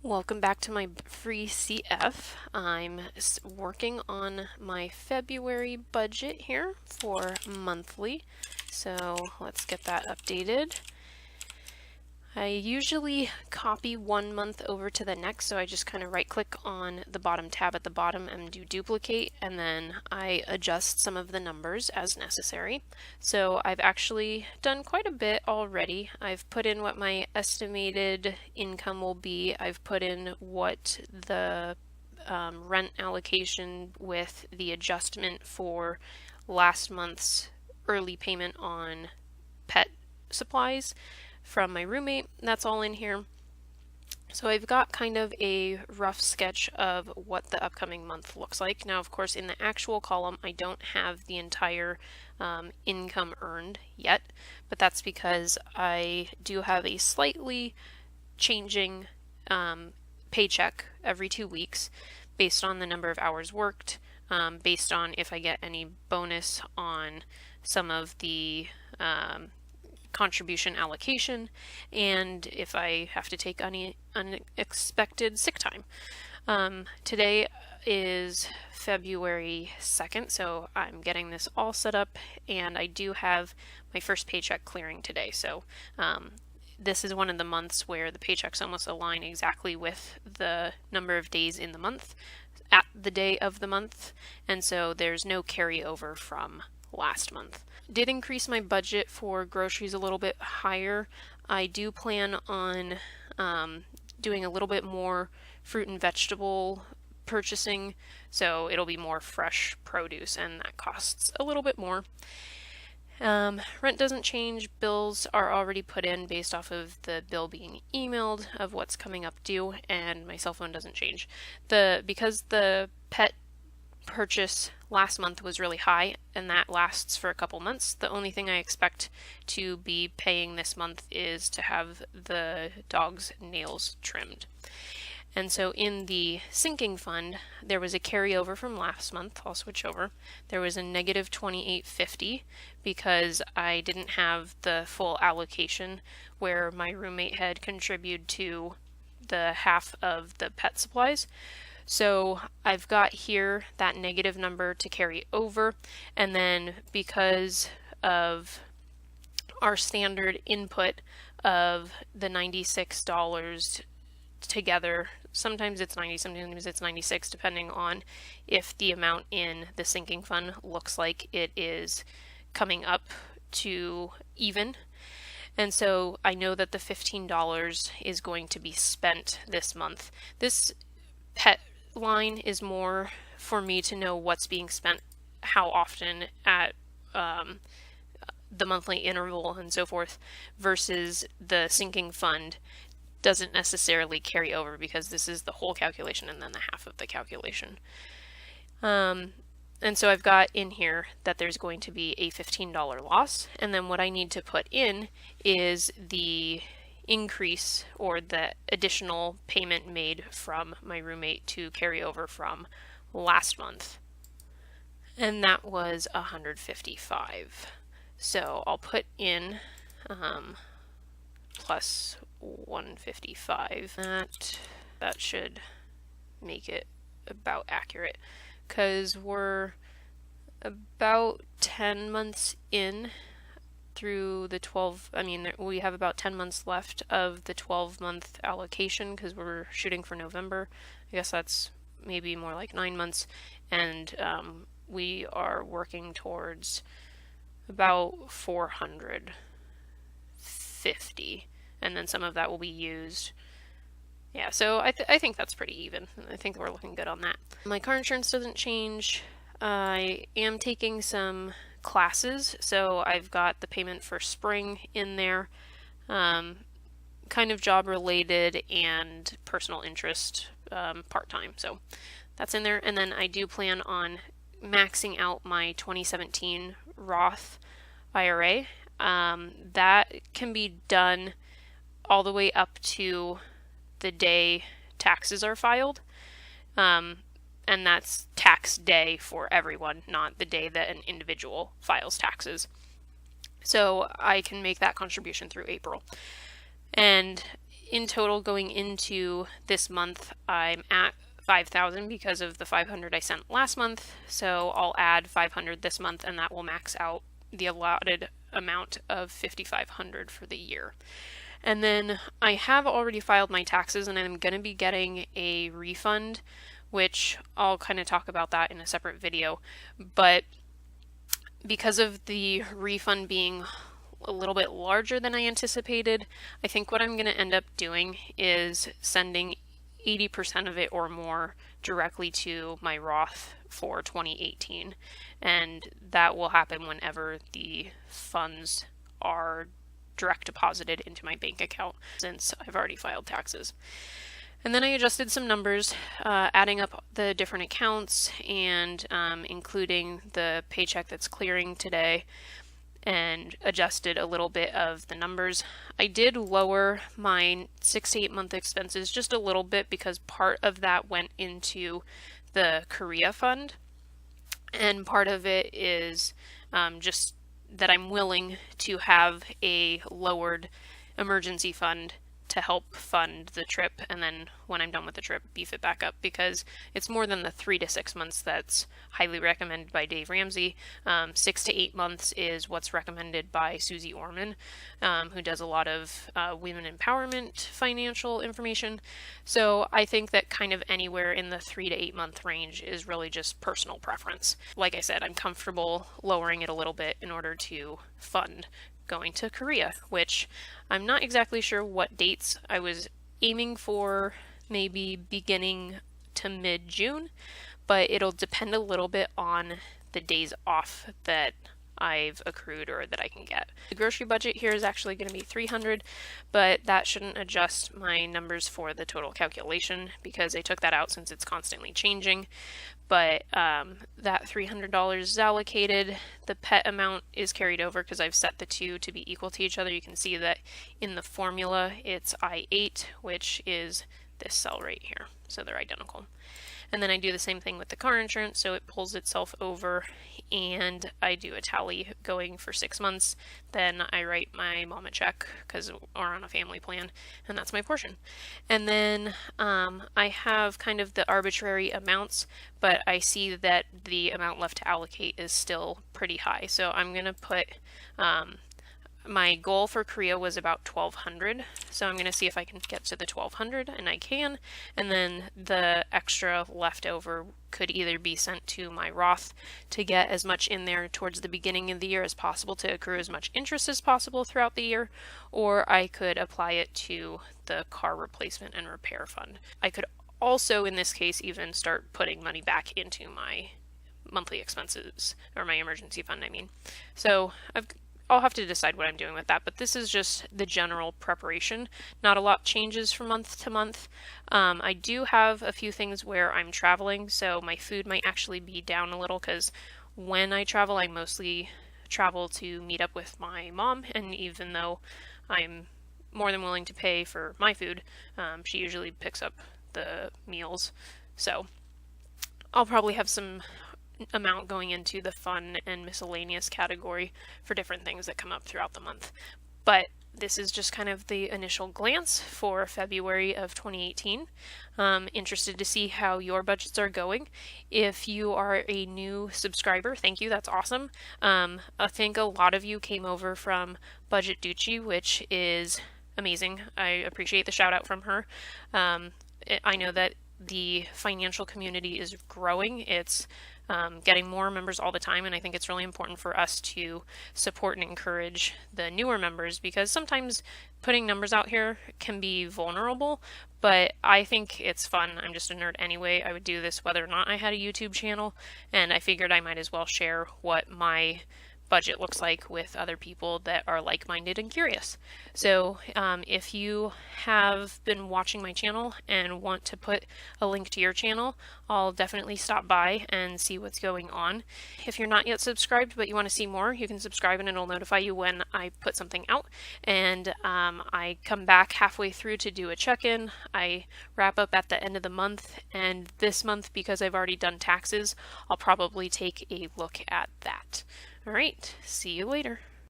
Welcome back to my free CF. I'm working on my February budget here for monthly, so let's get that updated. I usually copy one month over to the next, so I just kind of right click on the bottom tab at the bottom and do duplicate, and then I adjust some of the numbers as necessary. So I've actually done quite a bit already. I've put in what my estimated income will be. I've put in what the rent allocation with the adjustment for last month's early payment on pet supplies from my roommate. That's all in here. So I've got kind of a rough sketch of what the upcoming month looks like. Now, of course, in the actual column, I don't have the entire income earned yet, but that's because I do have a slightly changing paycheck every 2 weeks based on the number of hours worked, based on if I get any bonus on some of the contribution allocation, and if I have to take any unexpected sick time. Today is February 2nd, so I'm getting this all set up, and I do have my first paycheck clearing today. So this is one of the months where the paychecks almost align exactly with the number of days in the month at the day of the month, and so there's no carryover from last month. Did increase my budget for groceries a little bit higher. I do plan on doing a little bit more fruit and vegetable purchasing, so it'll be more fresh produce, and that costs a little bit more. Rent doesn't change. Bills are already put in based off of the bill being emailed of what's coming up due, and my cell phone doesn't change. Because the pet purchase last month was really high, and that lasts for a couple months. The only thing I expect to be paying this month is to have the dog's nails trimmed. And so in the sinking fund, there was a carryover from last month. I'll switch over. There was a negative $28.50 because I didn't have the full allocation where my roommate had contributed to the half of the pet supplies. So I've got here that negative number to carry over, and then because of our standard input of the $96 together, sometimes it's 90, sometimes it's 96, depending on if the amount in the sinking fund looks like it is coming up to even. And so I know that the $15 is going to be spent this month. This pet line is more for me to know what's being spent, how often at the monthly interval and so forth, versus the sinking fund doesn't necessarily carry over because this is the whole calculation and then the half of the calculation. And so I've got in here that there's going to be a $15 loss, and then what I need to put in is the increase or the additional payment made from my roommate to carry over from last month, and that was $155. So I'll put in plus $155. That should make it about accurate, because we're about 10 months in through the 12, we have about 10 months left of the 12-month allocation because we're shooting for November. I guess that's maybe more like 9 months, and we are working towards about 450, and then some of that will be used. Yeah, so I think that's pretty even. I think we're looking good on that. My car insurance doesn't change. I am taking some classes, so I've got the payment for spring in there, kind of job related and personal interest, part-time, so that's in there. And then I do plan on maxing out my 2017 Roth IRA. That can be done all the way up to the day taxes are filed. And that's tax day for everyone, not the day that an individual files taxes. So I can make that contribution through April. And in total going into this month, I'm at 5,000 because of the 500 I sent last month. So I'll add 500 this month, and that will max out the allotted amount of 5,500 for the year. And then I have already filed my taxes, and I'm going to be getting a refund, which I'll kind of talk about that in a separate video. But because of the refund being a little bit larger than I anticipated, I think what I'm going to end up doing is sending 80% of it or more directly to my Roth for 2018. And that will happen whenever the funds are direct deposited into my bank account, since I've already filed taxes. And then I adjusted some numbers, adding up the different accounts and including the paycheck that's clearing today, and adjusted a little bit of the numbers. I did lower my 6 to 8 month expenses just a little bit because part of that went into the Korea fund, and part of it is just that I'm willing to have a lowered emergency fund to help fund the trip, and then when I'm done with the trip, beef it back up, because it's more than the 3 to 6 months that's highly recommended by Dave Ramsey. 6 to 8 months is what's recommended by Susie Orman, who does a lot of women empowerment financial information. So I think that kind of anywhere in the 3 to 8 month range is really just personal preference. Like I said, I'm comfortable lowering it a little bit in order to fund going to Korea, which I'm not exactly sure what dates. I was aiming for maybe beginning to mid-June, but it'll depend a little bit on the days off that I've accrued or that I can get. The grocery budget here is actually going to be $300, but that shouldn't adjust my numbers for the total calculation because I took that out since it's constantly changing. But that $300 is allocated. The pet amount is carried over because I've set the two to be equal to each other. You can see that in the formula it's I8, which is this cell right here. So they're identical. And then I do the same thing with the car insurance, so it pulls itself over, and I do a tally going for 6 months. Then I write my mom a check because we're on a family plan, and that's my portion. And then I have kind of the arbitrary amounts, but I see that the amount left to allocate is still pretty high. So I'm going to put my goal for Korea was about 1,200, so I'm going to see if I can get to the 1,200, and I can, and then the extra leftover could either be sent to my Roth to get as much in there towards the beginning of the year as possible to accrue as much interest as possible throughout the year, or I could apply it to the car replacement and repair fund. I could also, in this case, even start putting money back into my monthly expenses, or my emergency fund, I mean. So I'll have to decide what I'm doing with that, but this is just the general preparation. Not a lot changes from month to month. I do have a few things where I'm traveling, so my food might actually be down a little because when I travel, I mostly travel to meet up with my mom, and even though I'm more than willing to pay for my food, she usually picks up the meals. So I'll probably have some amount going into the fun and miscellaneous category for different things that come up throughout the month. But this is just kind of the initial glance for February of 2018. Interested to see how your budgets are going. If you are a new subscriber, thank you, that's awesome. I think a lot of you came over from Budget Ducci, which is amazing. I appreciate the shout out from her. I know that the financial community is growing. It's getting more members all the time, and I think it's really important for us to support and encourage the newer members, because sometimes putting numbers out here can be vulnerable, but I think it's fun. I'm just a nerd anyway. I would do this whether or not I had a YouTube channel, and I figured I might as well share what my budget looks like with other people that are like-minded and curious. So if you have been watching my channel and want to put a link to your channel, I'll definitely stop by and see what's going on. If you're not yet subscribed but you want to see more, you can subscribe and it'll notify you when I put something out. And I come back halfway through to do a check-in. I wrap up at the end of the month, and this month, because I've already done taxes, I'll probably take a look at that. All right, see you later.